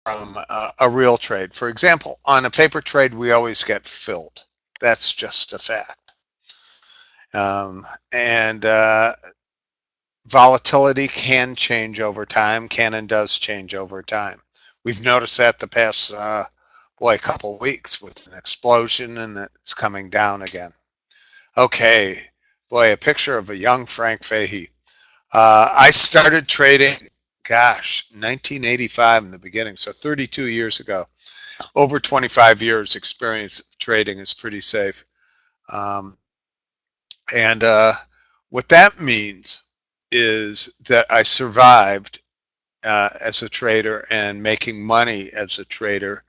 from a real trade. For example, on a paper trade, we always get filled. That's just a fact. And volatility can change over time, can and does change over time. We've noticed that the past, couple weeks with an explosion, and it's coming down again. Okay, boy, a picture of a young Frank Fahey. I started trading, 1985 in the beginning, so 32 years ago. Over 25 years experience of trading is pretty safe. And what that means is that I survived as a trader and making money as a trader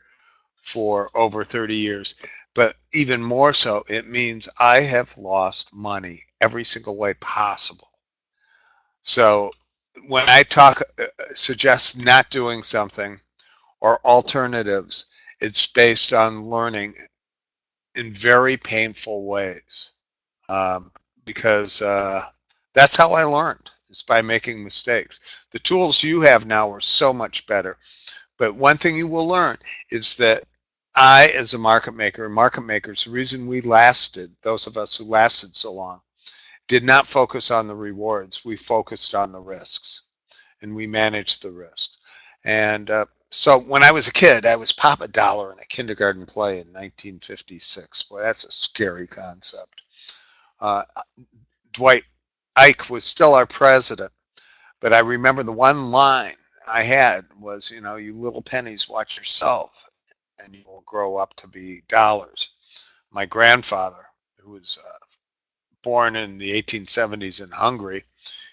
for over 30 years. But even more so, it means I have lost money every single way possible. So when I suggest not doing something or alternatives, it's based on learning in very painful ways, because that's how I learned, is by making mistakes. The tools you have now are so much better, but one thing you will learn is that I, as a market maker, and market makers, the reason we lasted, those of us who lasted so long, did not focus on the rewards. We focused on the risks, and we managed the risk. And so when I was a kid, I was Papa Dollar in a kindergarten play in 1956. Boy, that's a scary concept. Dwight Ike was still our president, but I remember the one line I had was, you little pennies, watch yourself, and you will grow up to be dollars. My grandfather, who was born in the 1870s in Hungary,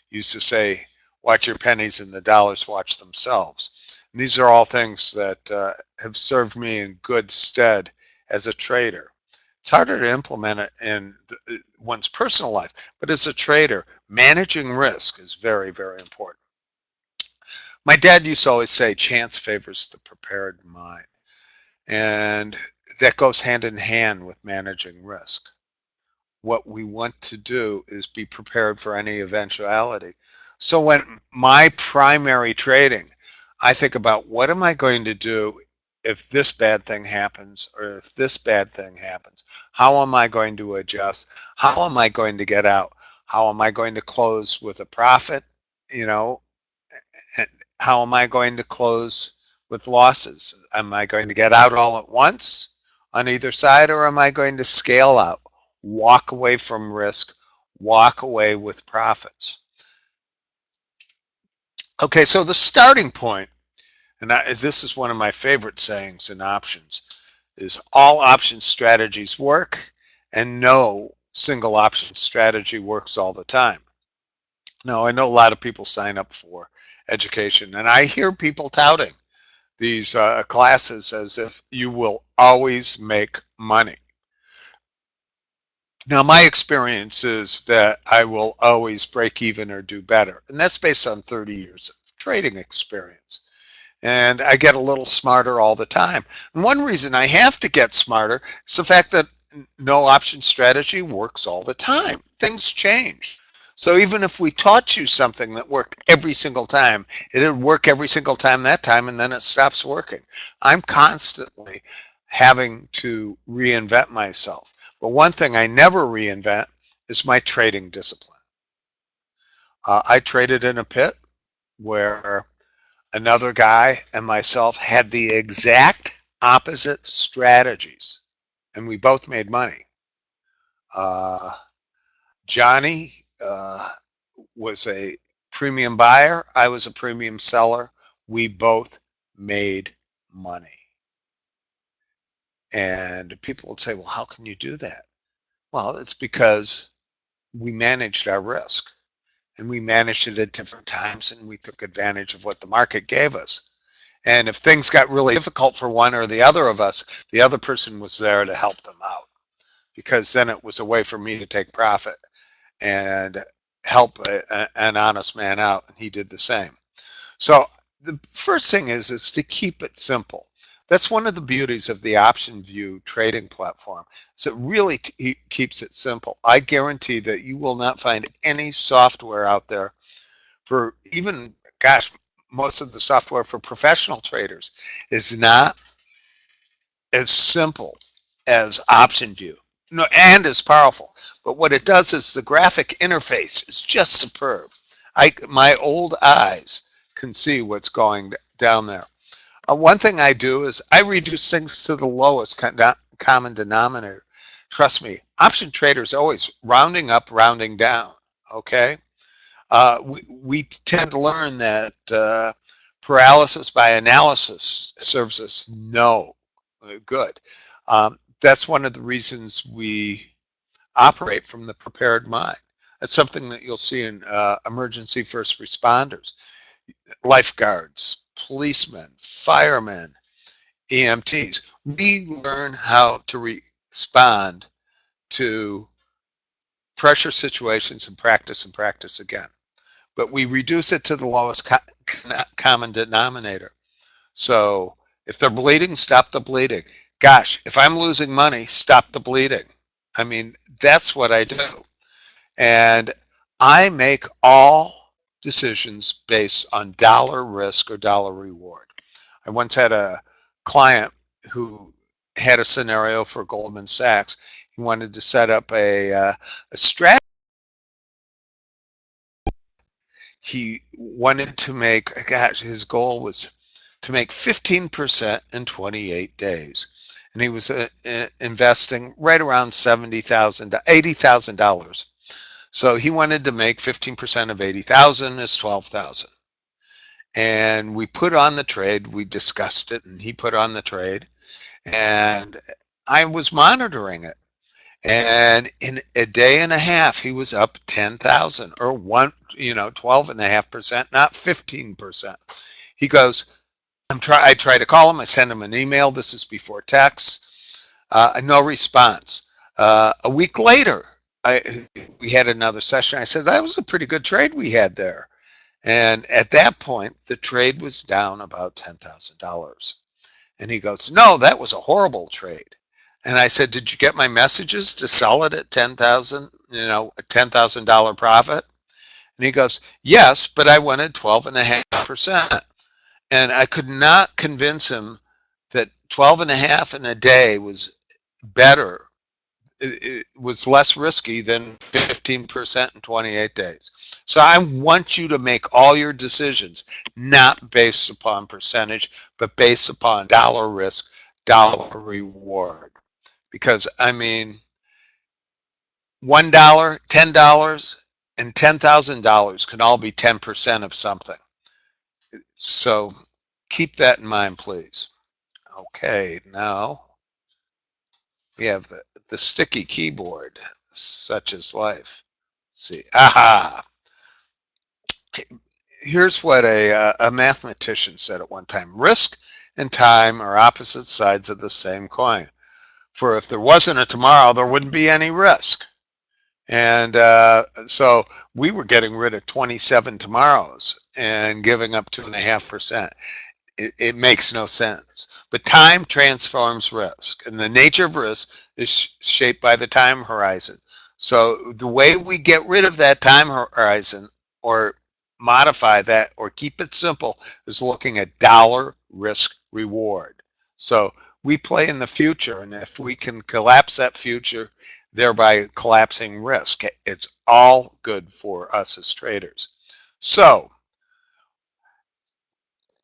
used to say, watch your pennies and the dollars watch themselves. And these are all things that have served me in good stead as a trader. It's harder to implement it in one's personal life, but as a trader, managing risk is very, very important. My dad used to always say, chance favors the prepared mind. And that goes hand in hand with managing risk. What we want to do is be prepared for any eventuality. So when my primary trading, I think about, what am I going to do if this bad thing happens, or if this bad thing happens? How am I going to adjust? How am I going to get out? How am I going to close with a profit? And how am I going to close with losses? Am I going to get out all at once on either side, or am I going to scale out, walk away from risk, walk away with profits? Okay, so the starting point, and this is one of my favorite sayings in options, is all option strategies work, and no single option strategy works all the time. Now, I know a lot of people sign up for education, and I hear people touting these classes as if you will always make money. Now, my experience is that I will always break even or do better, and that's based on 30 years of trading experience. And I get a little smarter all the time. And one reason I have to get smarter is the fact that no option strategy works all the time. Things change. So even if we taught you something that worked every single time, it'll work every single time that time, and then it stops working. I'm constantly having to reinvent myself. But one thing I never reinvent is my trading discipline. I traded in a pit where another guy and myself had the exact opposite strategies, and we both made money. Johnny was a premium buyer. I was a premium seller. We both made money. And people would say, well, how can you do that? Well, it's because we managed our risk, and we managed it at different times, and we took advantage of what the market gave us. And if things got really difficult for one or the other of us, the other person was there to help them out, because then it was a way for me to take profit and help an honest man out, and he did the same. So the first thing is to keep it simple. That's one of the beauties of the OptionVue trading platform. So it really keeps it simple. I guarantee that you will not find any software out there for even, most of the software for professional traders is not as simple as OptionVue, no, and as powerful. But what it does is the graphic interface is just superb. My old eyes can see what's going down there. One thing I do is I reduce things to the lowest common denominator. Trust me, option traders are always rounding up, rounding down. Okay, we tend to learn that paralysis by analysis serves us no good. That's one of the reasons we operate from the prepared mind. That's something that you'll see in emergency first responders, lifeguards, policemen, firemen, EMTs. We learn how to respond to pressure situations and practice again. But we reduce it to the lowest common denominator. So if they're bleeding, stop the bleeding. Gosh, if I'm losing money, stop the bleeding. I mean, that's what I do. And I make all decisions based on dollar risk or dollar reward. I once had a client who had a scenario for Goldman Sachs. He wanted to set up a strategy. He wanted to make, gosh, his goal was to make 15% in 28 days. And he was investing right around $70,000, $80,000. So he wanted to make 15% of 80,000 is 12,000. And we put on the trade, we discussed it, and he put on the trade, and I was monitoring it. And in a day and a half, he was up 10,000 or 12.5%, not 15%. He goes, I try to call him. I send him an email. This is before text. No response. A week later, we had another session. I said, that was a pretty good trade we had there. And at that point, the trade was down about $10,000. And he goes, no, that was a horrible trade. And I said, did you get my messages to sell it at $10,000, a $10,000 profit? And he goes, yes, but I wanted 12.5%. And I could not convince him that 12.5 in a day was better. It was less risky than 15% in 28 days. So I want you to make all your decisions not based upon percentage, but based upon dollar risk, dollar reward. Because I mean, $1, $10, and $10,000 can all be 10% of something. So keep that in mind, please. Okay, now we have the sticky keyboard, such as life. Let's see, aha. Here's what a mathematician said at one time. Risk and time are opposite sides of the same coin. For if there wasn't a tomorrow, there wouldn't be any risk. And so we were getting rid of 27 tomorrows and giving up 2.5%. It makes no sense. But time transforms risk, and the nature of risk is shaped by the time horizon. So the way we get rid of that time horizon or modify that or keep it simple is looking at dollar risk reward. So we play in the future, and if we can collapse that future, thereby collapsing risk, it's all good for us as traders. So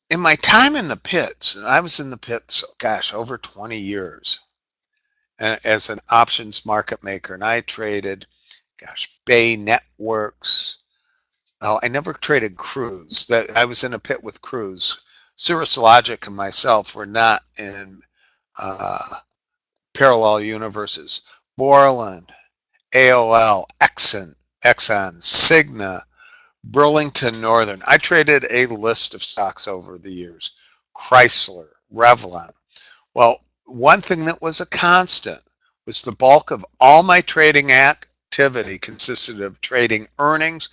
in my time in the pits, and I was in the pits, gosh, over 20 years as an options market maker, and I traded, gosh, Bay Networks. Oh, I never traded Cruise. That I was in a pit with Cruise. Cirrus Logic and myself were not in parallel universes. Borland, AOL, Exxon, Cigna, Burlington Northern. I traded a list of stocks over the years. Chrysler, Revlon. Well, one thing that was a constant was the bulk of all my trading activity consisted of trading earnings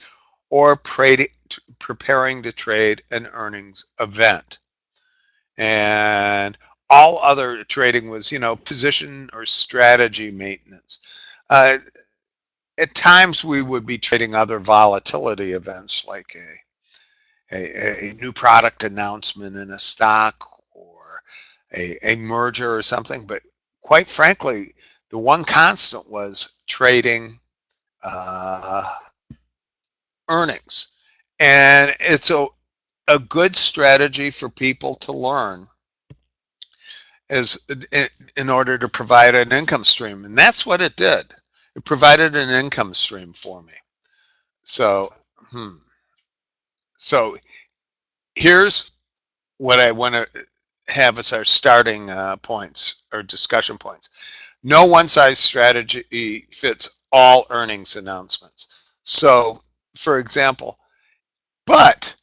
or preparing to trade an earnings event. And all other trading was, position or strategy maintenance. At times we would be trading other volatility events like a new product announcement in a stock or a merger or something. But quite frankly, the one constant was trading earnings. And it's a good strategy for people to learn is in order to provide an income stream. And that's what it did. It provided an income stream for me. So, so here's what I want to have as our starting points or discussion points. No one-size strategy fits all earnings announcements. So, for example, but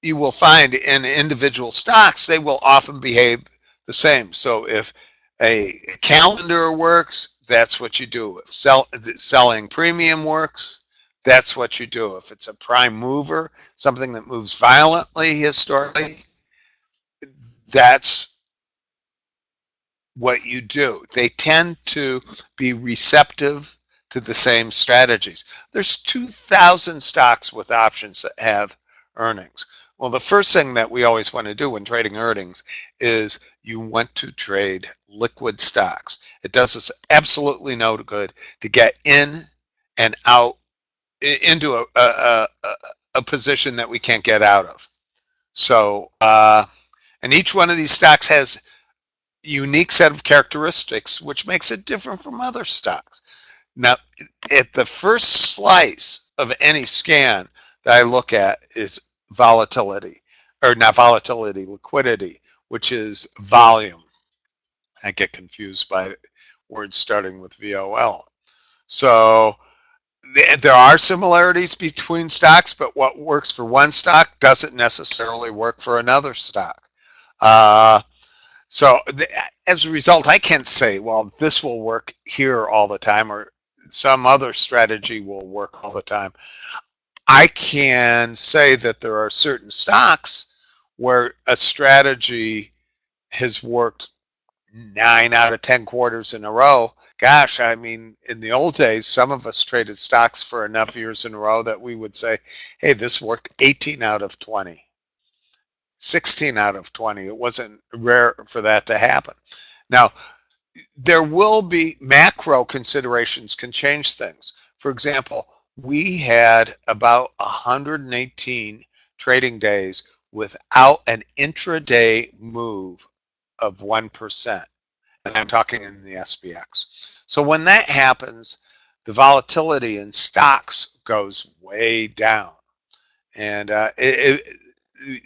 you will find in individual stocks, they will often behave the same. So if a calendar works, that's what you do. If selling premium works, that's what you do. If it's a prime mover, something that moves violently historically, that's what you do. They tend to be receptive to the same strategies. There's 2,000 stocks with options that have earnings. Well, the first thing that we always want to do when trading earnings is you want to trade liquid stocks. It does us absolutely no good to get in and out into a position that we can't get out of. So, and each one of these stocks has unique set of characteristics which makes it different from other stocks. Now, at the first slice of any scan that I look at is volatility, or not volatility, liquidity, which is volume. I get confused by words starting with VOL. So there are similarities between stocks, but what works for one stock doesn't necessarily work for another stock. So as a result, I can't say, well, this will work here all the time or some other strategy will work all the time. I can say that there are certain stocks where a strategy has worked 9 out of 10 quarters in a row. Gosh, I mean, in the old days, some of us traded stocks for enough years in a row that we would say, hey, this worked 18 out of 20. 16 out of 20. It wasn't rare for that to happen. Now, there will be macro considerations can change things. For example, we had about 118 trading days without an intraday move of 1%. And I'm talking in the SPX. So when that happens, the volatility in stocks goes way down. And you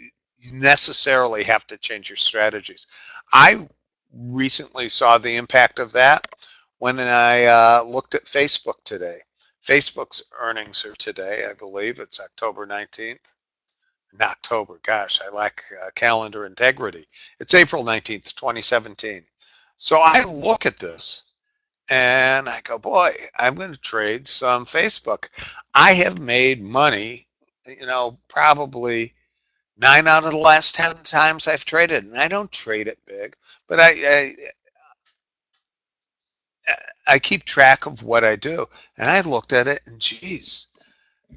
necessarily have to change your strategies. I recently saw the impact of that when I looked at Facebook today. Facebook's earnings are today, I believe. It's October 19th. Not October, gosh, I lack calendar integrity. It's April 19th, 2017. So I look at this and I go, boy, I'm going to trade some Facebook. I have made money, probably 9 out of the last 10 times I've traded, and I don't trade it big, but I keep track of what I do. And I looked at it, and geez,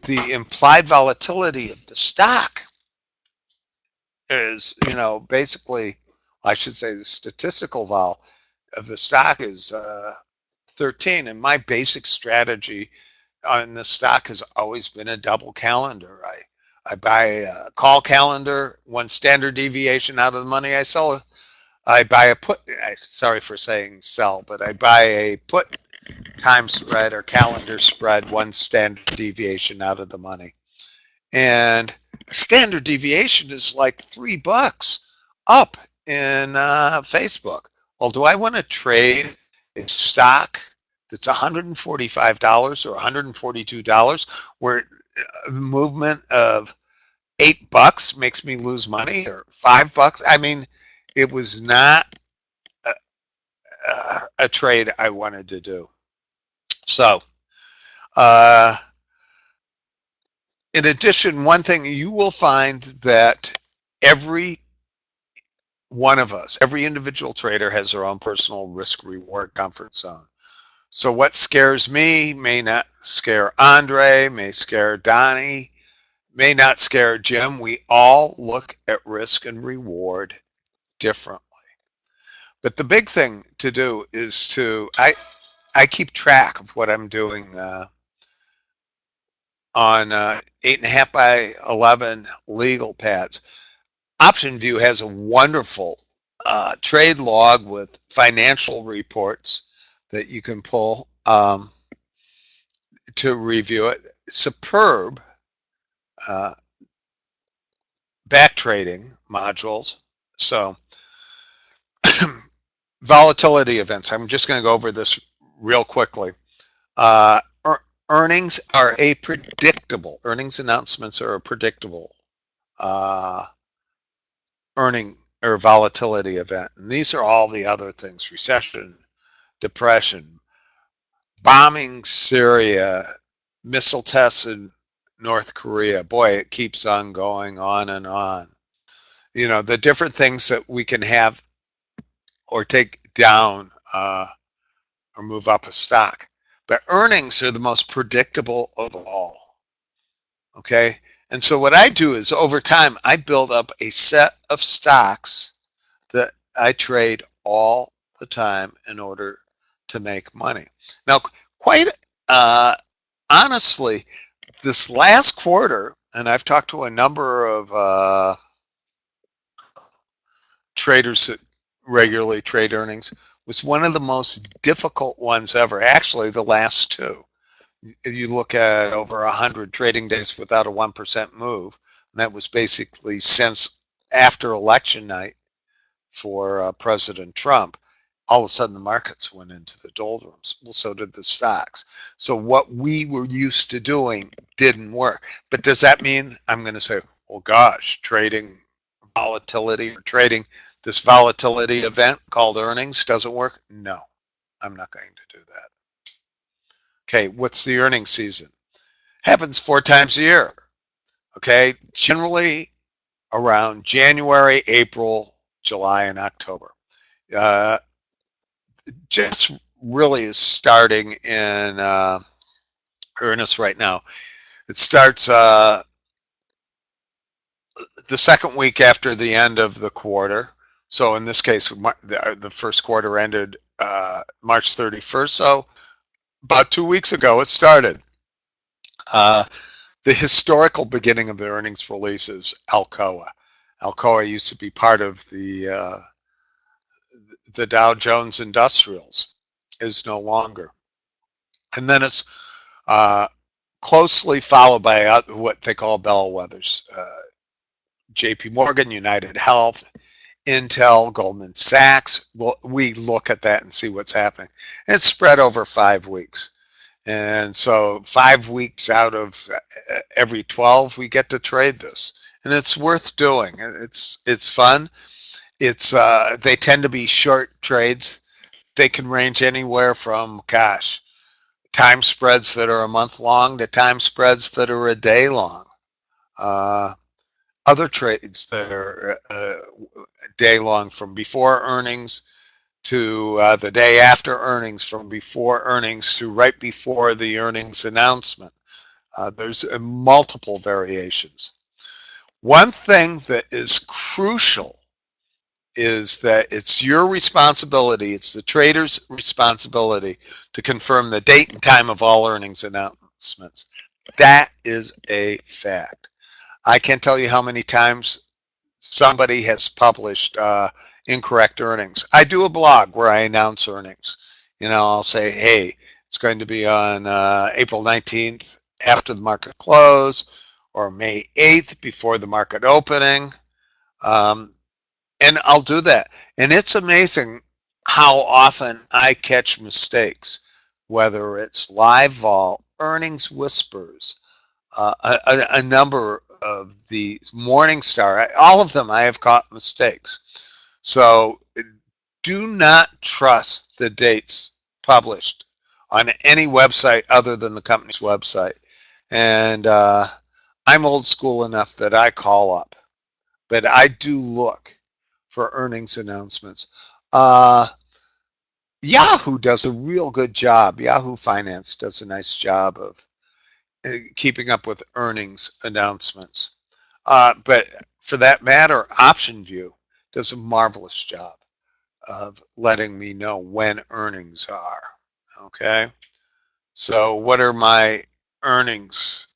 the implied volatility of the stock is, basically, I should say the statistical vol of the stock is 13, and my basic strategy on the stock has always been a double calendar. I buy a call calendar, one standard deviation out of the money. I buy a put. Sorry for saying sell, but I buy a put time spread or calendar spread, one standard deviation out of the money. And standard deviation is like $3 up in Facebook. Well, do I want to trade a stock that's $145 or $142 where a movement of $8 makes me lose money, or $5? I mean, it was not a trade I wanted to do. So, in addition, one thing you will find that every one of us, every individual trader has their own personal risk reward comfort zone. So what scares me may not scare Andre, may scare Donnie, may not scare Jim. We all look at risk and reward differently. But the big thing to do is I keep track of what I'm doing on 8.5 by 11 legal pads. OptionVue has a wonderful trade log with financial reports that you can pull to review it. Superb back trading modules. So volatility events. I'm just going to go over this real quickly. Earnings announcements are a predictable earning or volatility event. And these are all the other things: recession, depression, bombing Syria, missile tests in North Korea. Boy, it keeps on going on and on. You know, the different things that we can have or take down or move up a stock. But earnings are the most predictable of all. Okay? And so what I do is over time, I build up a set of stocks that I trade all the time in order to make money. Now, quite honestly, this last quarter, and I've talked to a number of traders that regularly trade earnings, was one of the most difficult ones ever. Actually, the last two. You look at over 100 trading days without a 1% move, and that was basically since after election night for President Trump. All of a sudden the markets went into the doldrums. Well, so did the stocks. So what we were used to doing didn't work. But does that mean I'm going to say, well, gosh, trading volatility or trading this volatility event called earnings doesn't work? No, I'm not going to do that. Okay, what's the earnings season? Happens 4 times a year. Okay, generally around January, April, July, and October. Just really is starting in earnest right now. It starts the second week after the end of the quarter. So in this case, the first quarter ended March 31st. So about 2 weeks ago, it started. The historical beginning of the earnings release is Alcoa. Alcoa used to be part of the Dow Jones Industrials, is no longer. And then it's closely followed by what they call bellwethers. JP Morgan, United Health, Intel, Goldman Sachs. Well, we look at that and see what's happening. It's spread over 5 weeks. And so 5 weeks out of every 12, we get to trade this. And it's worth doing. It's fun. They tend to be short trades. They can range anywhere from, gosh, time spreads that are a month long to time spreads that are a day long. Other trades that are day long, from before earnings to the day after earnings, from before earnings to right before the earnings announcement. There's multiple variations. One thing that is crucial is that it's your responsibility, it's the trader's responsibility to confirm the date and time of all earnings announcements. That is a fact. I can't tell you how many times somebody has published incorrect earnings. I do a blog where I announce earnings. You know, I'll say, hey, it's going to be on April 19th after the market close, or May 8th before the market opening. And I'll do that. And it's amazing how often I catch mistakes, whether it's live vol, earnings whispers, a number of these, Morningstar, all of them I have caught mistakes. So do not trust the dates published on any website other than the company's website. And I'm old school enough that I call up, but I do look for earnings announcements. Yahoo does a real good job. Yahoo Finance does a nice job of keeping up with earnings announcements. But for that matter, OptionVue does a marvelous job of letting me know when earnings are. Okay, so what are my earnings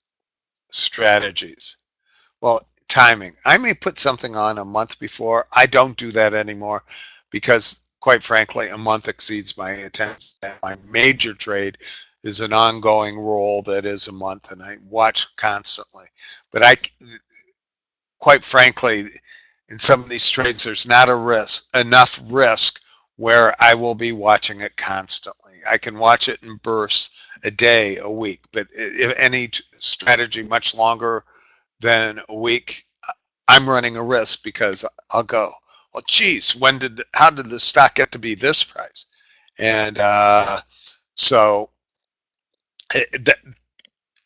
strategies? Well, timing. I may put something on a month before. I don't do that anymore because, quite frankly, a month exceeds my attention. My major trade is an ongoing role that is a month, and I watch constantly. But quite frankly, in some of these trades, there's not enough risk where I will be watching it constantly. I can watch it in bursts, a day, a week, but if any strategy much longer than a week, I'm running a risk because I'll go, well, geez, how did the stock get to be this price? And so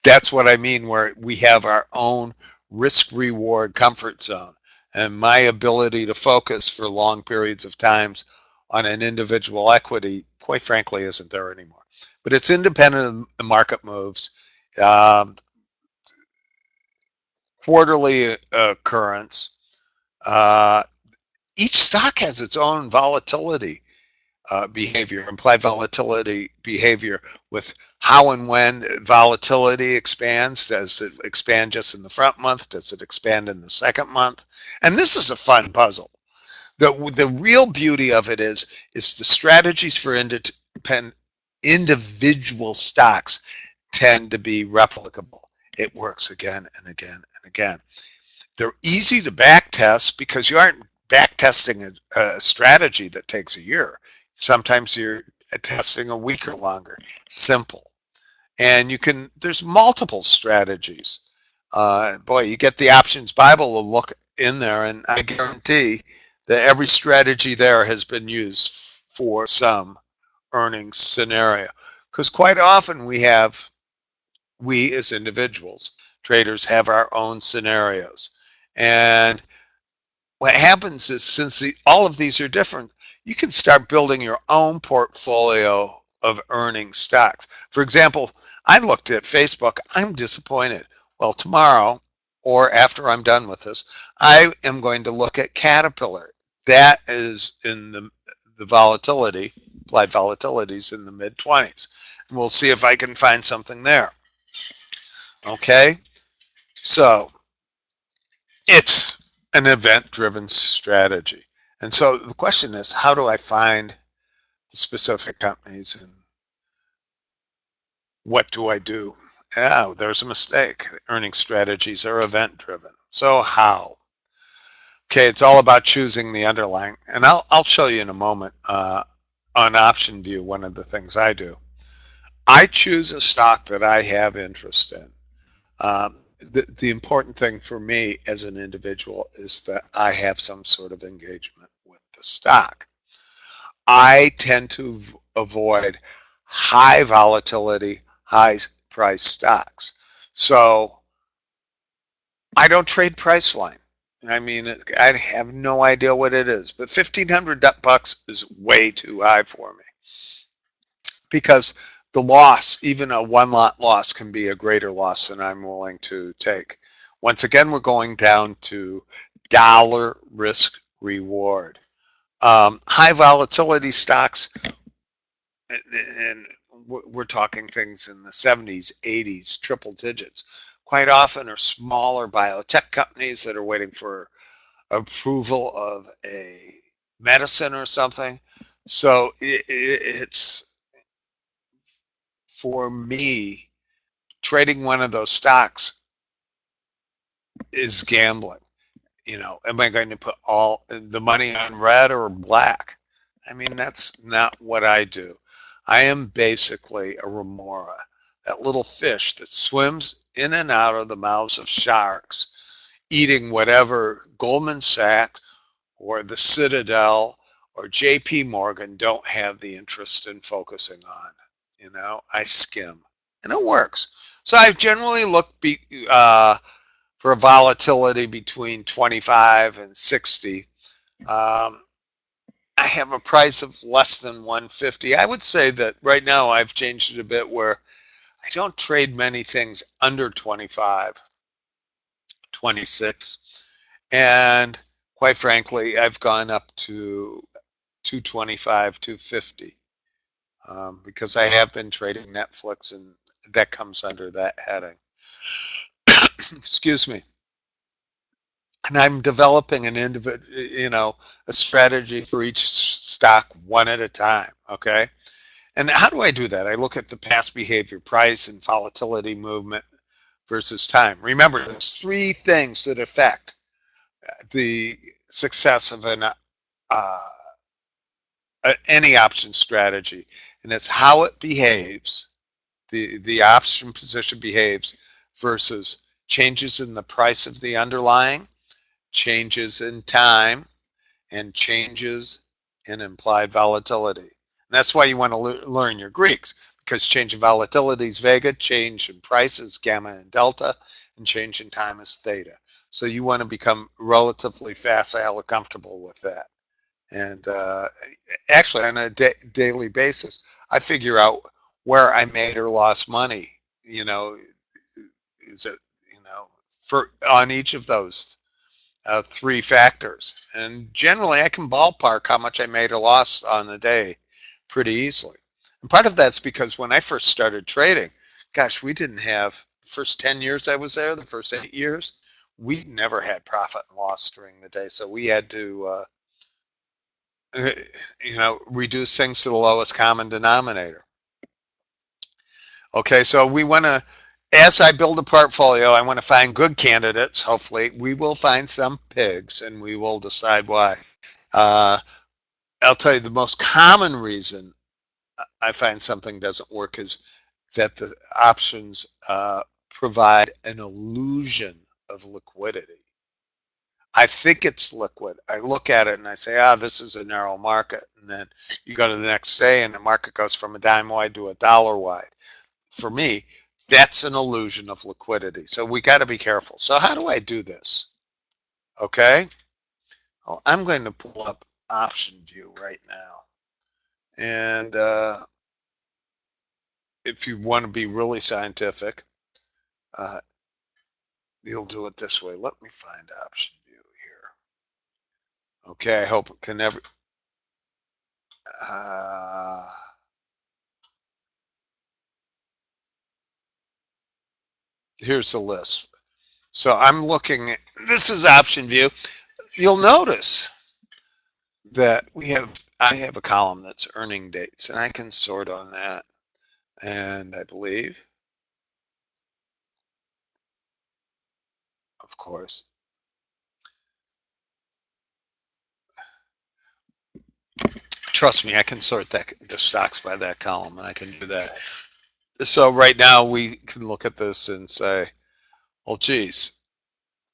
that's what I mean, where we have our own risk reward comfort zone, and my ability to focus for long periods of times on an individual equity, quite frankly, isn't there anymore. But it's independent of the market moves, quarterly occurrence. Each stock has its own volatility behavior, implied volatility behavior, with how and when volatility expands. Does it expand just in the front month? Does it expand in the second month? And this is a fun puzzle. The real beauty of it is the strategies for individual stocks tend to be replicable. It works again and again and again. They're easy to back test because you aren't back testing a strategy that takes a year. Sometimes you're testing a week or longer. Simple. And there's multiple strategies. Boy, you get the Options Bible to look in there, and I guarantee that every strategy there has been used for some earnings scenario. Because quite often we as individuals, traders, have our own scenarios. And what happens is, since all of these are different, you can start building your own portfolio of earning stocks. For example, I looked at Facebook. I'm disappointed. Well, tomorrow, or after I'm done with this, I am going to look at Caterpillar. That is in the volatility, applied volatilities in the mid-20s. And we'll see if I can find something there. Okay? So it's an event-driven strategy. And so the question is, how do I find the specific companies, and what do I do? Yeah, there's a mistake. Earning strategies are event-driven. So how? Okay, it's all about choosing the underlying. And I'll show you in a moment on OptionVue one of the things I do. I choose a stock that I have interest in. The important thing for me as an individual is that I have some sort of engagement with the stock. I tend to avoid high volatility, high price stocks. So I don't trade Priceline. I mean, I have no idea what it is, but $1,500 is way too high for me, because the loss, even a one lot loss, can be a greater loss than I'm willing to take. Once again, we're going down to dollar risk reward. High volatility stocks, and we're talking things in the 70s, 80s, triple digits, quite often are smaller biotech companies that are waiting for approval of a medicine or something. So it's, for me, trading one of those stocks is gambling. Am I going to put all the money on red or black? I mean, that's not what I do. I am basically a remora, that little fish that swims in and out of the mouths of sharks, eating whatever Goldman Sachs or the Citadel or JP Morgan don't have the interest in focusing on. I skim, and it works. So I generally look for a volatility between 25 and 60. I have a price of less than 150. I would say that right now I've changed it a bit, where I don't trade many things under 25, 26. And quite frankly, I've gone up to 225, 250 because I have been trading Netflix, and that comes under that heading. Excuse me. And I'm developing an individual, a strategy for each stock one at a time. Okay. And how do I do that? I look at the past behavior, price and volatility movement versus time. Remember, there's three things that affect the success of any option strategy, and it's how it behaves, the option position behaves versus changes in the price of the underlying, changes in time, and changes in implied volatility. And that's why you want to learn your Greeks, because change in volatility is vega, change in price is gamma and delta, and change in time is theta. So you want to become relatively facile and comfortable with that. And actually, on a daily basis, I figure out where I made or lost money. Is it for on each of those three factors, and generally I can ballpark how much I made or lost on the day pretty easily. And part of that's because when I first started trading, gosh, we didn't have the first 10 years I was there, the first 8 years, we never had profit and loss during the day, so we had to reduce things to the lowest common denominator. Okay, so we want to, as I build a portfolio, I want to find good candidates. Hopefully, we will find some pigs, and we will decide why. I'll tell you the most common reason I find something doesn't work is that the options provide an illusion of liquidity. I think it's liquid. I look at it and I say, this is a narrow market. And then you go to the next day and the market goes from a dime wide to a dollar wide. For me, that's an illusion of liquidity. So we got to be careful. So how do I do this? Okay. Well, I'm going to pull up OptionVue right now. And if you want to be really scientific, you'll do it this way. Let me find OptionVue here. Okay, I hope it can never. Here's the list. So I'm looking at, this is OptionVue. You'll notice that I have a column that's earning dates, and I can sort on that. And I believe, of course, trust me, I can sort the stocks by that column, and I can do that. So right now we can look at this and say, well, geez,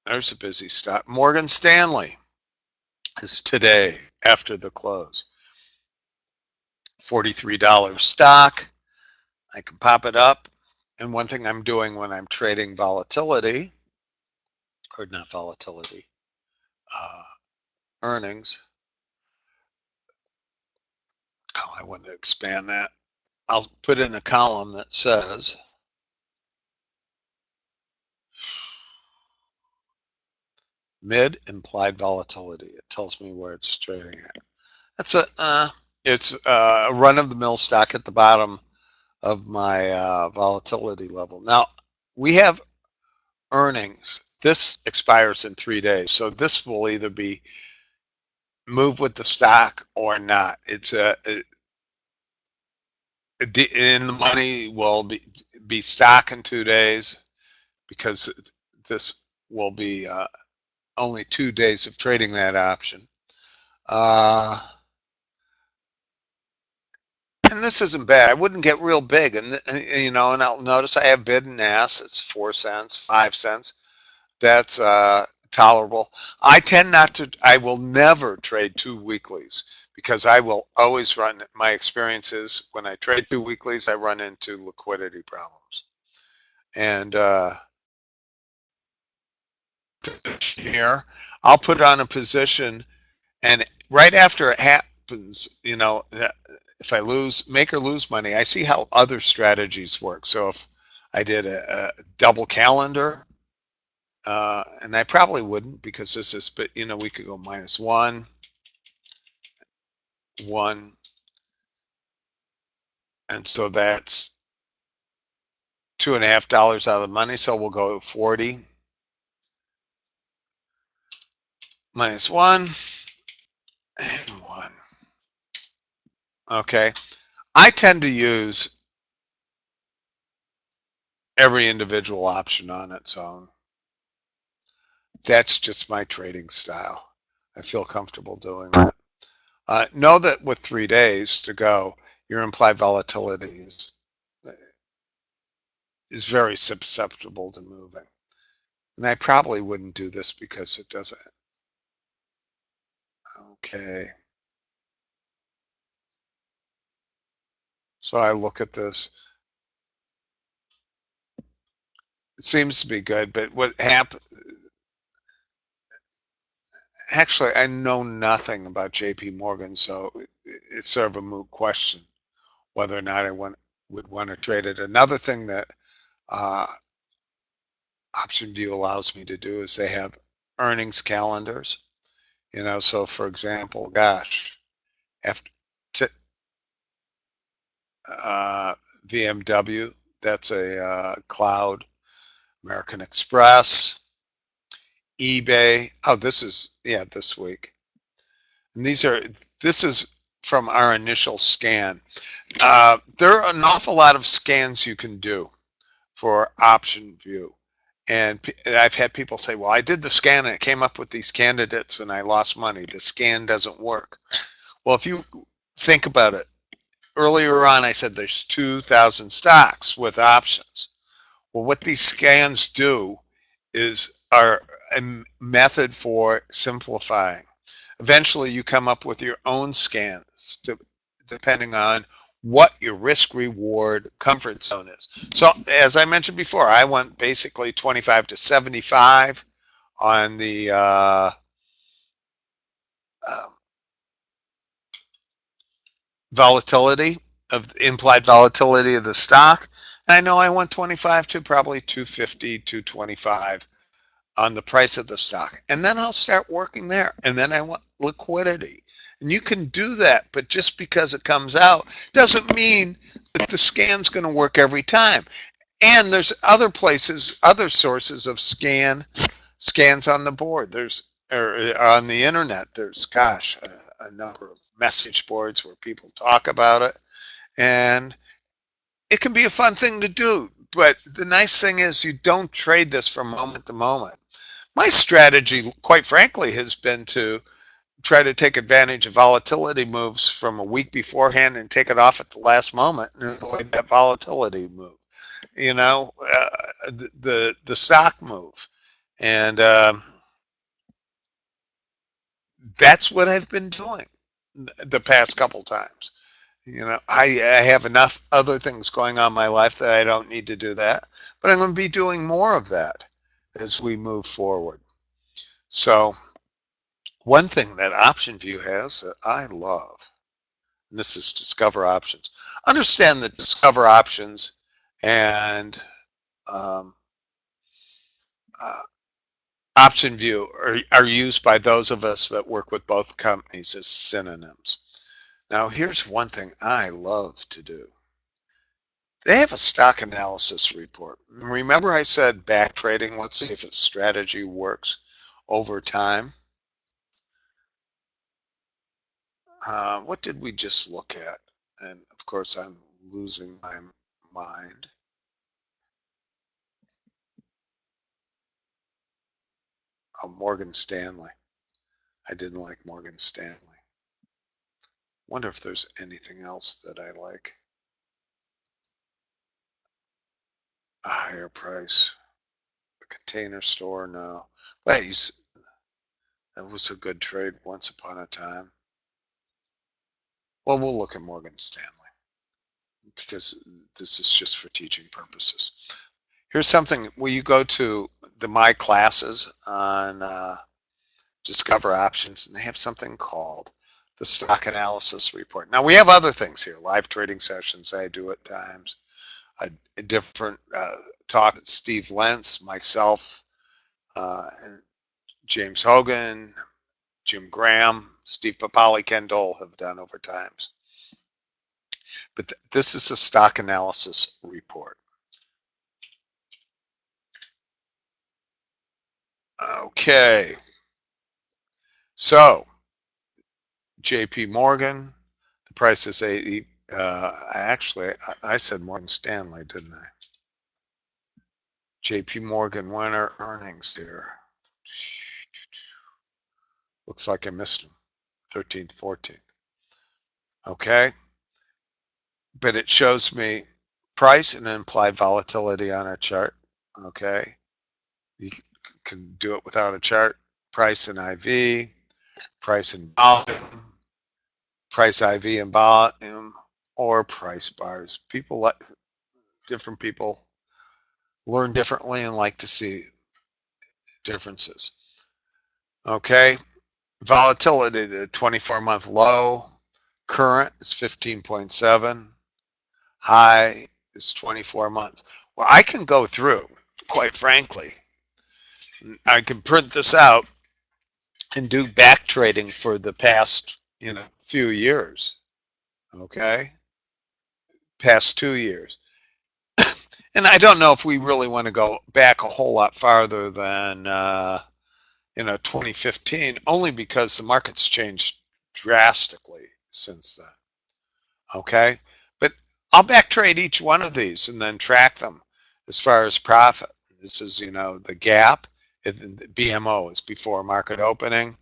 there's a busy stock. Morgan Stanley is today after the close. $43 stock. I can pop it up. And one thing I'm doing when I'm trading volatility, or not volatility, earnings. Oh, I want to expand that. I'll put in a column that says mid implied volatility. It tells me where it's trading at. That's it's a run-of-the-mill stock at the bottom of my volatility level. Now we have earnings. This expires in 3 days, so this will either be move with the stock or not. It's in the money will be stock in 2 days, because this will be only 2 days of trading that option. And this isn't bad. I wouldn't get real big, and and I'll notice I have bid and ask. It's 4 cents, 5 cents. That's tolerable. I tend not to. I will never trade 2 weeklies, because I will always run. My experience is when I trade 2 weeklies, I run into liquidity problems. And here, I'll put on a position, and right after it happens, if I make or lose money, I see how other strategies work. So if I did a double calendar, and I probably wouldn't because this is, but you know, we could go -1, 1, and so that's $2.50 out of the money. So we'll go 40 -1 and 1. Okay. I tend to use every individual option on its own. That's just my trading style. I feel comfortable doing that. Know that with 3 days to go, your implied volatility is very susceptible to moving. And I probably wouldn't do this because it doesn't. Okay. So I look at this. It seems to be good, but what happened? Actually, I know nothing about JP Morgan, so it's sort of a moot question whether or not I would want to trade it. Another thing that uh, OptionVue allows me to do is they have earnings calendars. You know, so for example, gosh, after VMW, that's a cloud, American Express, eBay. Oh, this is, yeah, this week. And this is from our initial scan. There are an awful lot of scans you can do for OptionVue. And I've had people say, well, I did the scan and it came up with these candidates and I lost money. The scan doesn't work. Well, if you think about it, earlier on I said there's 2,000 stocks with options. Well, what these scans do are a method for simplifying. Eventually you come up with your own scans depending on what your risk reward comfort zone is. So as I mentioned before, I went basically 25 to 75 on the volatility of implied volatility of the stock. And I know I went 25 to probably 250, 225 on the price of the stock. And then I'll start working there. And then I want liquidity. And you can do that, but just because it comes out doesn't mean that the scan's going to work every time. And there's other places, other sources of scans on the board. Or on the internet. There's, gosh, a number of message boards where people talk about it. And it can be a fun thing to do. But the nice thing is you don't trade this from moment to moment. My strategy, quite frankly, has been to try to take advantage of volatility moves from a week beforehand and take it off at the last moment and avoid that volatility move. You know, the stock move, and that's what I've been doing the past couple times. You know, I have enough other things going on in my life that I don't need to do that, but I'm going to be doing more of that as we move forward. So one thing that OptionVue has that I love, and this is Discover Options. Understand that Discover Options and OptionVue are used by those of us that work with both companies as synonyms. Now, here's one thing I love to do. They have a stock analysis report. Remember I said back trading, let's see if its strategy works over time. What did we just look at? And of course, I'm losing my mind. Oh, Morgan Stanley. I didn't like Morgan Stanley. Wonder if there's anything else that I like. A higher price. The Container Store, no. Wait, that was a good trade once upon a time. Well, we'll look at Morgan Stanley because this is just for teaching purposes. Here's something where you go to the My Classes on Discover Options, and they have something called the Stock Analysis Report. Now, we have other things here, live trading sessions I do at times. a different talk that Steve Lentz, myself, and James Hogan, Jim Graham, Steve Papali, Ken Dole have done over times. But this is a stock analysis report. Okay. So, JP Morgan, the price is 80. Actually, I said Morgan Stanley, didn't I? JP Morgan, when are earnings here? Looks like I missed them. 13th, 14th. Okay. But it shows me price and implied volatility on our chart. Okay. You can do it without a chart. Price and IV, price and volume, price IV and volume, or price bars. Different people learn differently and like to see differences. Okay. Volatility, the 24-month low, current is 15.7, high is 24 months. Well, I can go through, quite frankly. I can print this out and do back trading for the past, few years. Okay. Past 2 years. And I don't know if we really want to go back a whole lot farther than, 2015, only because the market's changed drastically since then. Okay. But I'll back trade each one of these and then track them as far as profit. This is, the gap. The BMO is before market opening.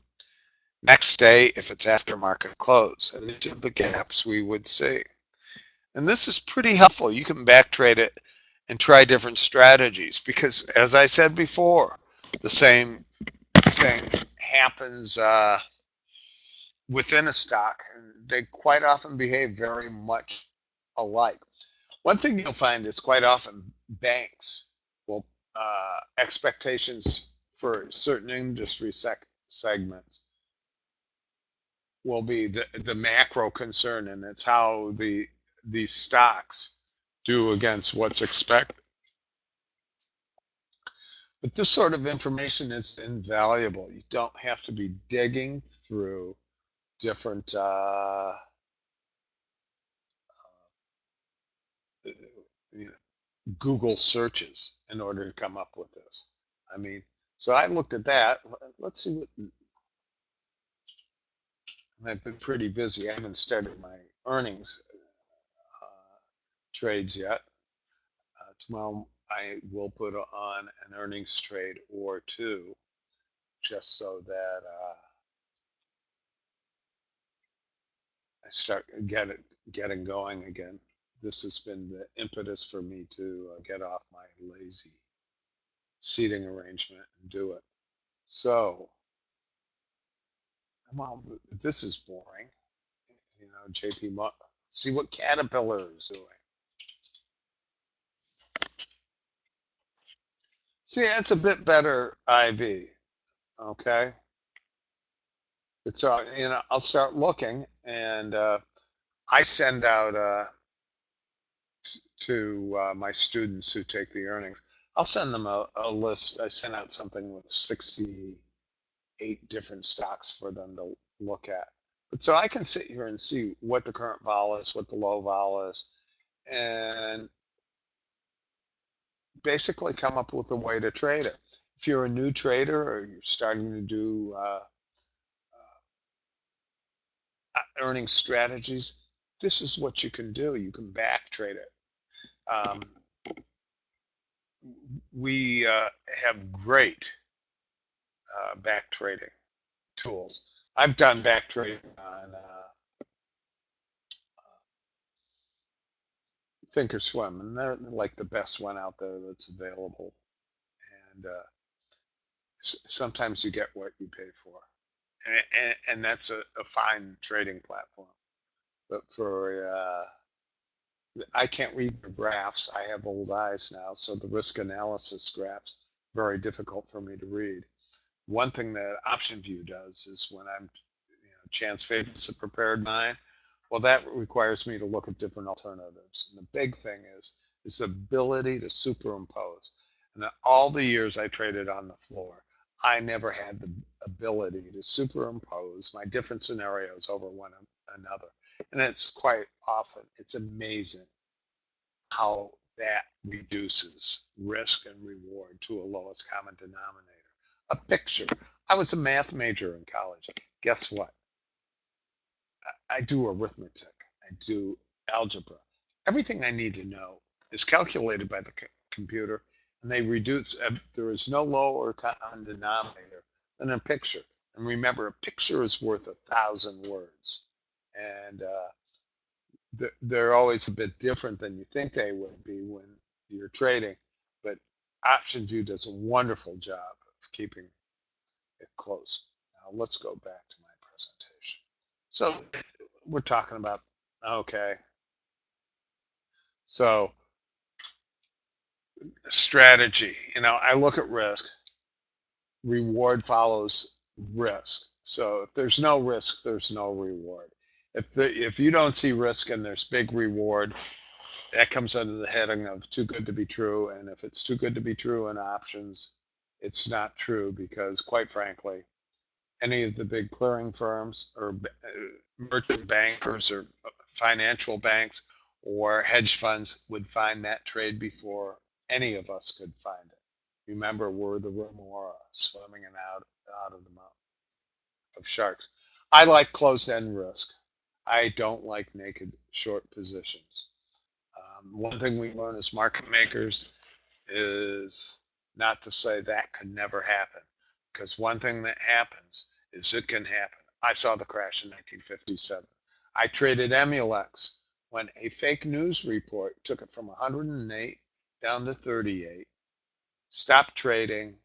Next day, if it's after market close. And these are the gaps we would see. And this is pretty helpful. You can back trade it and try different strategies because, as I said before, the same thing happens within a stock. They quite often behave very much alike. One thing you'll find is quite often banks will expectations for certain industry segments will be the macro concern, and it's how these stocks do against what's expected. But this sort of information is invaluable. You don't have to be digging through different Google searches in order to come up with this. I mean, so I looked at that. Let's see what. I've been pretty busy. I haven't started my earnings trades yet. Tomorrow I will put on an earnings trade or two, just so that I start getting going again. This has been the impetus for me to get off my lazy seating arrangement and do it. So, well, this is boring. JP, see what Caterpillar is doing. See, it's a bit better IV. Okay. It's I'll start looking, and I send out to my students who take the earnings. I'll send them a list. I sent out something with 68 different stocks for them to look at. But so I can sit here and see what the current vol is, what the low vol is, and basically come up with a way to trade it. If you're a new trader or you're starting to do earning strategies, this is what you can do. You can back trade it. We have great back trading tools. I've done back trading on Thinkorswim, and they're like the best one out there that's available. And sometimes you get what you pay for, and that's a fine trading platform. But for I can't read the graphs. I have old eyes now, so the risk analysis graphs very difficult for me to read. One thing that OptionVue does is when I'm chance favorites a prepared mind, well, that requires me to look at different alternatives. And the big thing is is the ability to superimpose. And in all the years I traded on the floor, I never had the ability to superimpose my different scenarios over one another. And it's quite often, it's amazing how that reduces risk and reward to a lowest common denominator. A picture. I was a math major in college. Guess what? I do arithmetic. I do algebra. Everything I need to know is calculated by the computer, and they reduce. There is no lower common denominator than a picture. And remember, a picture is worth 1,000 words, and they're always a bit different than you think they would be when you're trading. But OptionVue does a wonderful job of keeping it close. Now let's go back to my presentation. So we're talking about, okay, so strategy. I look at risk. Reward follows risk. So if there's no risk, there's no reward. If you don't see risk and there's big reward, that comes under the heading of too good to be true. And if it's too good to be true in options, it's not true, because quite frankly, any of the big clearing firms or merchant bankers or financial banks or hedge funds would find that trade before any of us could find it. Remember, we're the remora swimming out of the mouth of sharks. I like closed-end risk. I don't like naked short positions. One thing we learn as market makers is not to say that could never happen, because one thing that happens is it can happen. I saw the crash in 1957. I traded Emulex when a fake news report took it from 108 down to 38, stopped trading.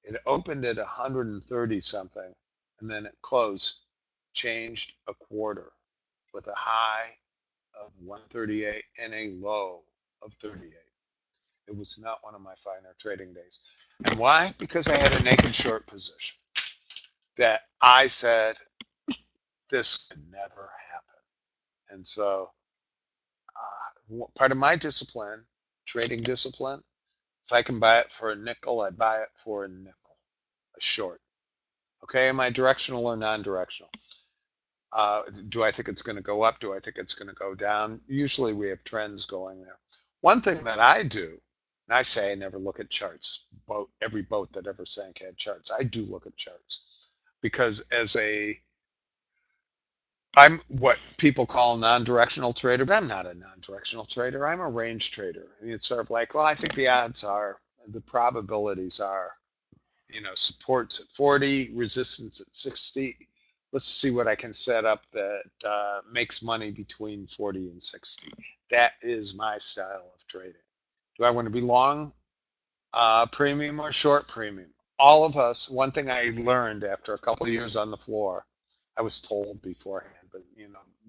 It opened at 130 something, and then it closed, changed a quarter with a high of 138 and a low of 38. It was not one of my finer trading days. And why? Because I had a naked short position that I said, this could never happen. And so part of my discipline, trading discipline, if I can buy it for a nickel, I buy it for a nickel, a short. Okay, am I directional or non-directional? Do I think it's going to go up? Do I think it's going to go down? Usually we have trends going there. One thing that I do, and I say I never look at charts. Every boat that ever sank had charts. I do look at charts, because I'm what people call a non-directional trader, but I'm not a non-directional trader. I'm a range trader. And it's sort of like, well, I think the odds are, the probabilities are, supports at 40, resistance at 60. Let's see what I can set up that makes money between 40 and 60. That is my style of trading. Do I want to be long premium or short premium? All of us, one thing I learned after a couple of years on the floor, I was told beforehand, but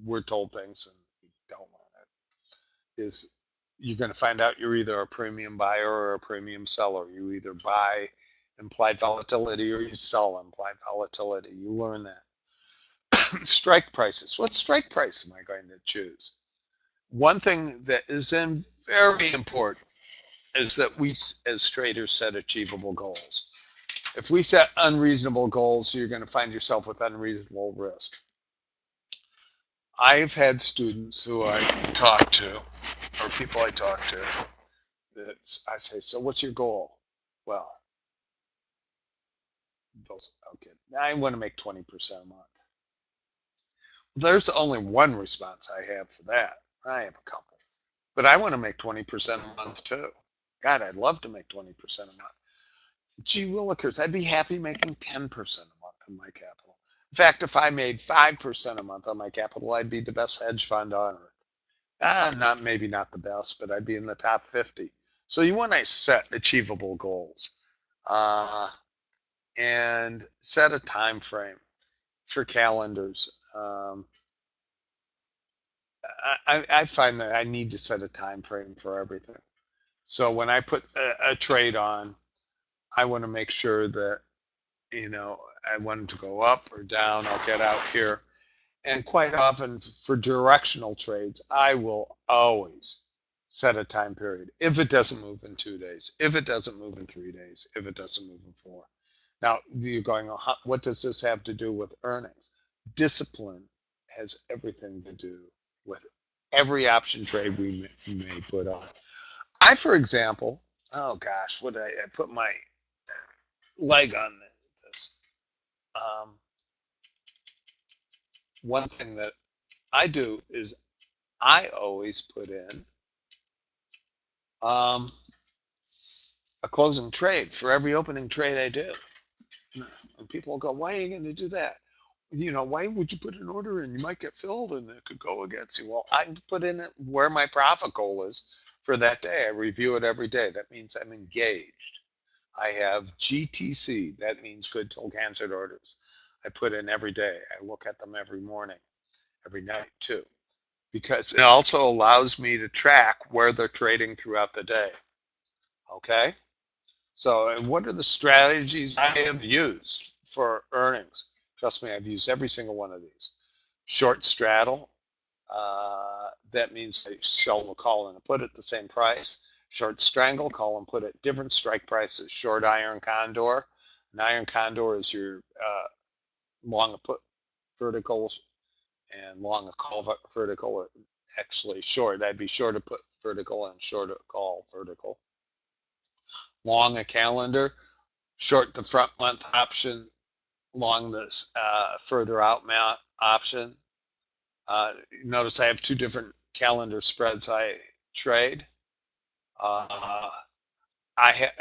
we're told things and we don't learn it, is you're going to find out you're either a premium buyer or a premium seller. You either buy implied volatility or you sell implied volatility. You learn that. Strike prices. What strike price am I going to choose? One thing that is very important is that we as traders set achievable goals. If we set unreasonable goals, you're going to find yourself with unreasonable risk. I've had students who I talk to, or people I talk to, that I say, so what's your goal? Well, okay, I want to make 20% a month. There's only one response I have for that. I have a couple. But I want to make 20% a month too. God, I'd love to make 20% a month. Gee willikers, I'd be happy making 10% a month on my capital. In fact, if I made 5% a month on my capital, I'd be the best hedge fund on earth. Maybe not the best, but I'd be in the top 50. So you want to set achievable goals and set a time frame for calendars. I find that I need to set a time frame for everything. So when I put a trade on, I want to make sure that, I want it to go up or down. I'll get out here. And quite often for directional trades, I will always set a time period. If it doesn't move in 2 days, if it doesn't move in 3 days, if it doesn't move in 4. Now, you're going, oh, what does this have to do with earnings? Discipline has everything to do with every option trade we may put on. I, for example, oh gosh, what did I put my leg on this? One thing that I do is I always put in a closing trade for every opening trade I do. And people will go, why are you going to do that? You know, why would you put an order in? You might get filled and it could go against you. Well, I put in it where my profit goal is for that day. I review it every day. That means I'm engaged. I have GTC. That means good till canceled orders. I put in every day. I look at them every morning, every night too, because it also allows me to track where they're trading throughout the day. Okay? So, and what are the strategies I have used for earnings? Trust me, I've used every single one of these. Short straddle, that means they sell the call and put at the same price. Short strangle, call and put at different strike prices. Short iron condor. An iron condor is your long a put vertical and long a call vertical. Actually, short, I'd be short a put vertical and short a call vertical. Long a calendar, short the front month option, long this further out option. Notice I have two different calendar spreads I trade. I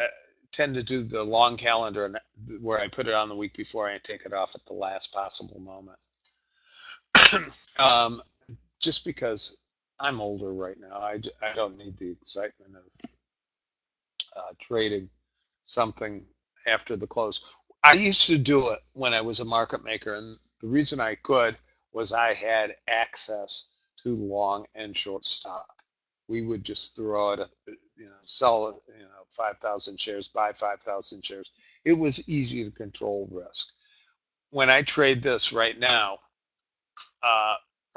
tend to do the long calendar where I put it on the week before and I take it off at the last possible moment. Just because I'm older right now, I don't need the excitement of trading something after the close. I used to do it when I was a market maker, and the reason I could was I had access to long and short stock. We would just throw it, sell, 5,000 shares, buy 5,000 shares. It was easy to control risk. When I trade this right now,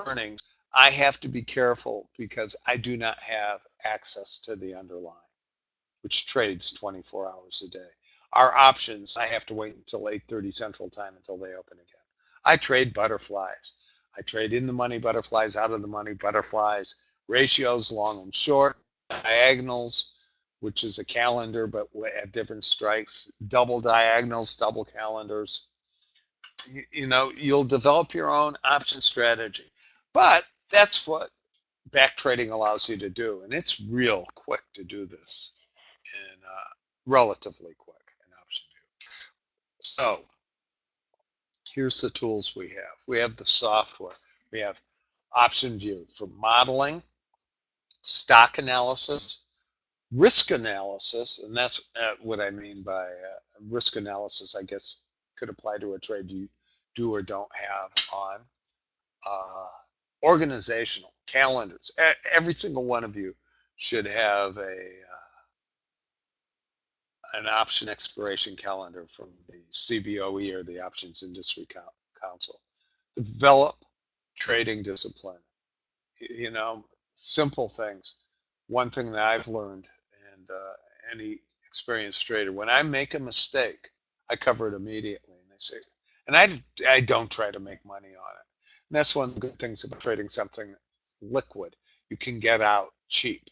earnings, I have to be careful because I do not have access to the underlying, which trades 24 hours a day. Our options, I have to wait until 8:30 Central Time until they open again. I trade butterflies. I trade in the money butterflies, out of the money butterflies, ratios, long and short, diagonals, which is a calendar but at different strikes, double diagonals, double calendars. You'll develop your own option strategy. But that's what back trading allows you to do. And it's real quick to do this. And relatively quick in OptionVue. So here's the tools we have. We have the software. We have OptionVue for modeling, stock analysis, risk analysis, and that's what I mean by risk analysis, I guess could apply to a trade you do or don't have on. Organizational, calendars. Every single one of you should have an option expiration calendar from the CBOE or the Options Industry Council. Develop trading discipline. Simple things. One thing that I've learned, and any experienced trader, when I make a mistake, I cover it immediately. And they say, and I don't try to make money on it. And that's one of the good things about trading something liquid. You can get out cheap.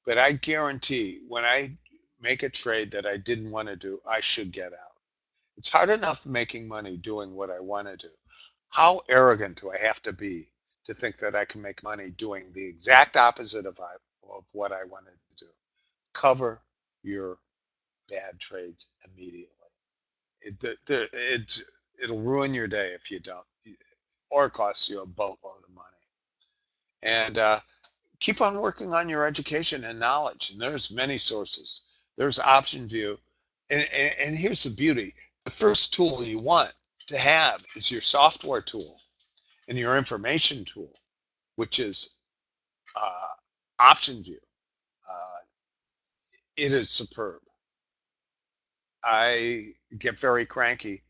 But I guarantee when I make a trade that I didn't want to do, I should get out. It's hard enough making money doing what I want to do. How arrogant do I have to be to think that I can make money doing the exact opposite of what I wanted to do? Cover your bad trades immediately. It'll ruin your day if you don't, or it costs you a boatload of money. And keep on working on your education and knowledge. And there's many sources. There's OptionVue. And here's the beauty. The first tool you want to have is your software tool and your information tool, which is OptionVue. It is superb. I get very cranky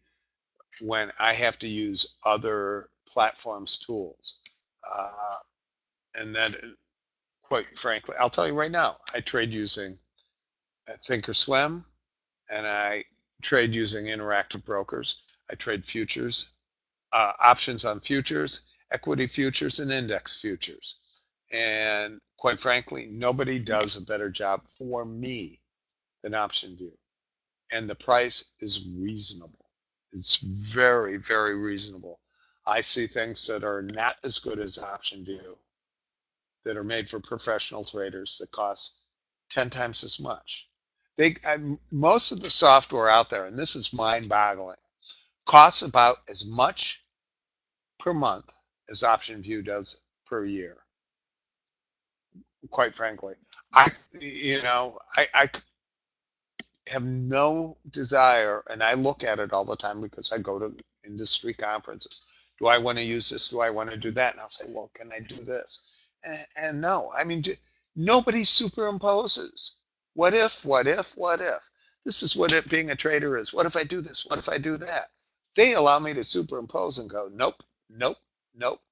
when I have to use other platforms' tools. And then quite frankly, I'll tell you right now, I trade using Thinkorswim, and I trade using interactive brokers. I trade futures, options on futures, equity futures, and index futures. And quite frankly, nobody does a better job for me than OptionVue. And the price is reasonable. It's very, very reasonable. I see things that are not as good as OptionVue that are made for professional traders that cost 10 times as much. Most of the software out there, and this is mind-boggling, costs about as much per month as OptionVue does per year. Quite frankly, I have no desire, and I look at it all the time because I go to industry conferences. Do I want to use this? Do I want to do that? And I'll say, well, can I do this? And no, I mean, nobody superimposes. What if, what if, what if? This is what being a trader is. What if I do this? What if I do that? They allow me to superimpose and go, nope, nope, nope.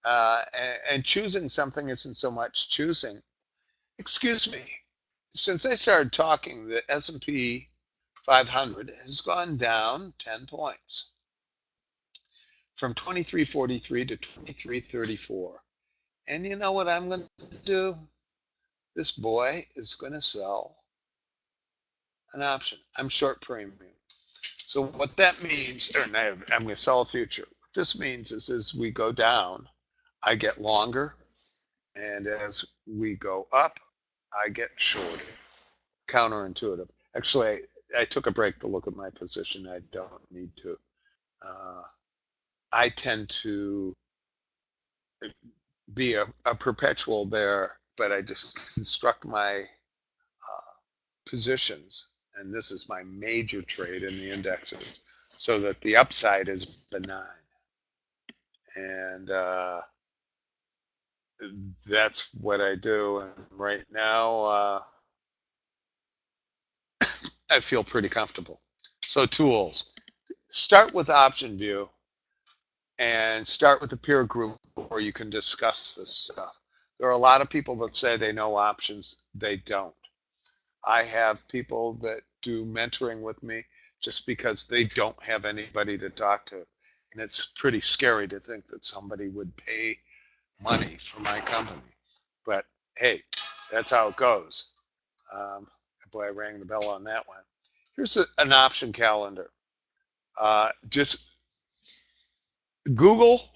And choosing something isn't so much choosing. Excuse me. Since I started talking, the S&P 500 has gone down 10 points from 2343 to 2334. And you know what I'm going to do? This boy is going to sell an option. I'm short premium. So what that means, or I'm going to sell a future. What this means is as we go down, I get longer. And as we go up, I get shorter. Counterintuitive. Actually, I took a break to look at my position. I don't need to. I tend to be a perpetual bear, but I just construct my positions, and this is my major trade in the indexes, so that the upside is benign. And that's what I do. And right now, I feel pretty comfortable. So tools. Start with OptionVue and start with a peer group where you can discuss this stuff. There are a lot of people that say they know options. They don't. I have people that do mentoring with me just because they don't have anybody to talk to. And it's pretty scary to think that somebody would pay money for my company. But hey, that's how it goes. Boy, I rang the bell on that one. Here's an option calendar. Just Google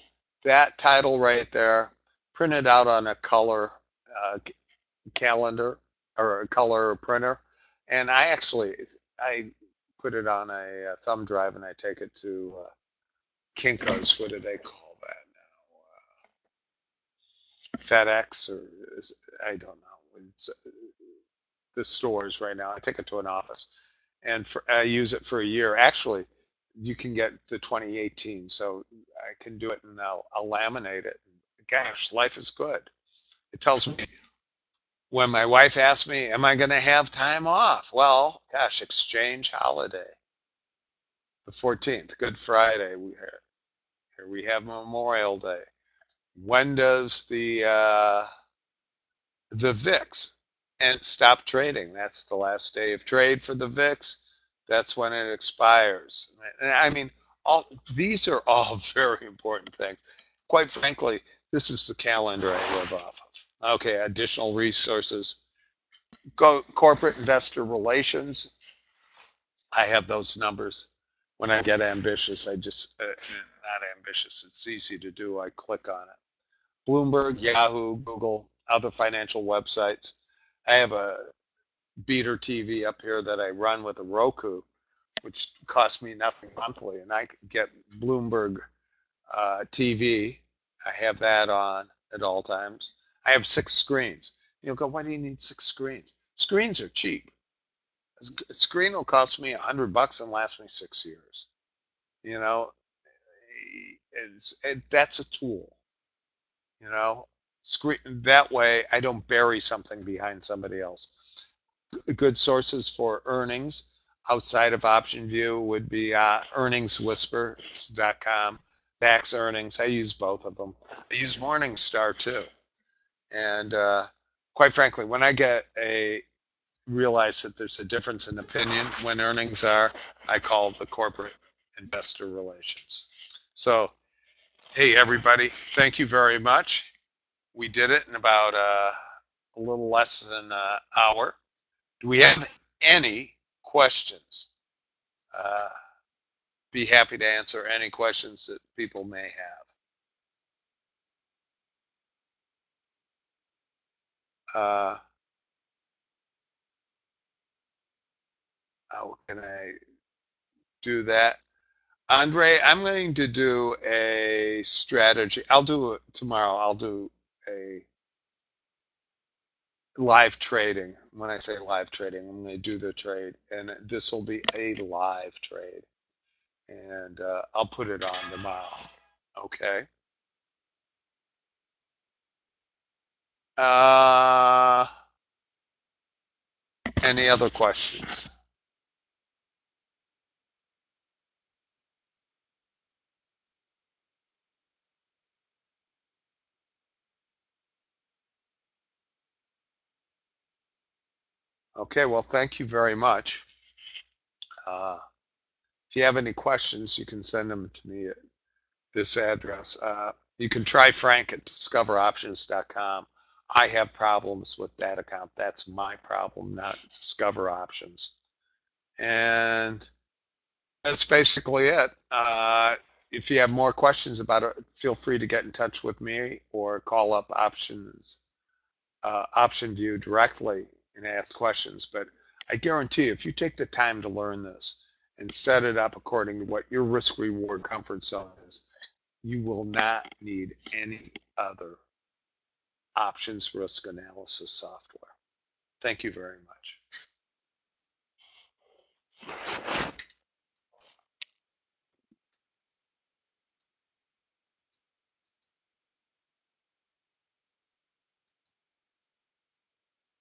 that title right there, print it out on a color calendar or a color printer, and I put it on a thumb drive and I take it to Kinko's. What do they call that now? FedEx, or I don't know. It's the stores right now. I take it to an office, and I use it for a year. Actually, you can get the 2018, so I can do it and I'll laminate it. Gosh, life is good. It tells me when my wife asks me, am I going to have time off? Well, gosh, exchange holiday. The 14th, Good Friday. Here we have Memorial Day. When does the VIX and stop trading? That's the last day of trade for the VIX. That's when it expires. I mean, these are all very important things. Quite frankly, this is the calendar I live off of. Okay, additional resources. Corporate investor relations. I have those numbers. When I get ambitious, I just, not ambitious, it's easy to do. I click on it. Bloomberg, Yahoo, Google, other financial websites. I have a beater TV up here that I run with a Roku, which costs me nothing monthly, and I get Bloomberg TV. I have that on at all times. I have 6 screens. You'll go, why do you need 6 screens? Screens are cheap. A screen will cost me $100 and last me 6 years. You know, that's a tool. You know, screen that way I don't bury something behind somebody else. Good sources for earnings outside of OptionVue would be earningswhispers.com, Vax Earnings. I use both of them. I use Morningstar too. And quite frankly, when I realize that there's a difference in opinion when earnings are, I call the corporate investor relations. So, hey, everybody, thank you very much. We did it in about a little less than an hour. Do we have any questions? Be happy to answer any questions that people may have. How can I do that? Andre, I'm going to do a strategy. I'll do it tomorrow. I'll do a live trading. When I say live trading, I'm going to do the trade, and this will be a live trade, and I'll put it on tomorrow. Okay. Any other questions? Okay, well, thank you very much. If you have any questions, you can send them to me at this address. You can try Frank at discoveroptions.com. I have problems with that account. That's my problem, not Discover Options. And that's basically it. If you have more questions about it, feel free to get in touch with me or call up OptionVue directly and ask questions. But I guarantee you, if you take the time to learn this and set it up according to what your risk reward comfort zone is, you will not need any other options risk analysis software. Thank you very much.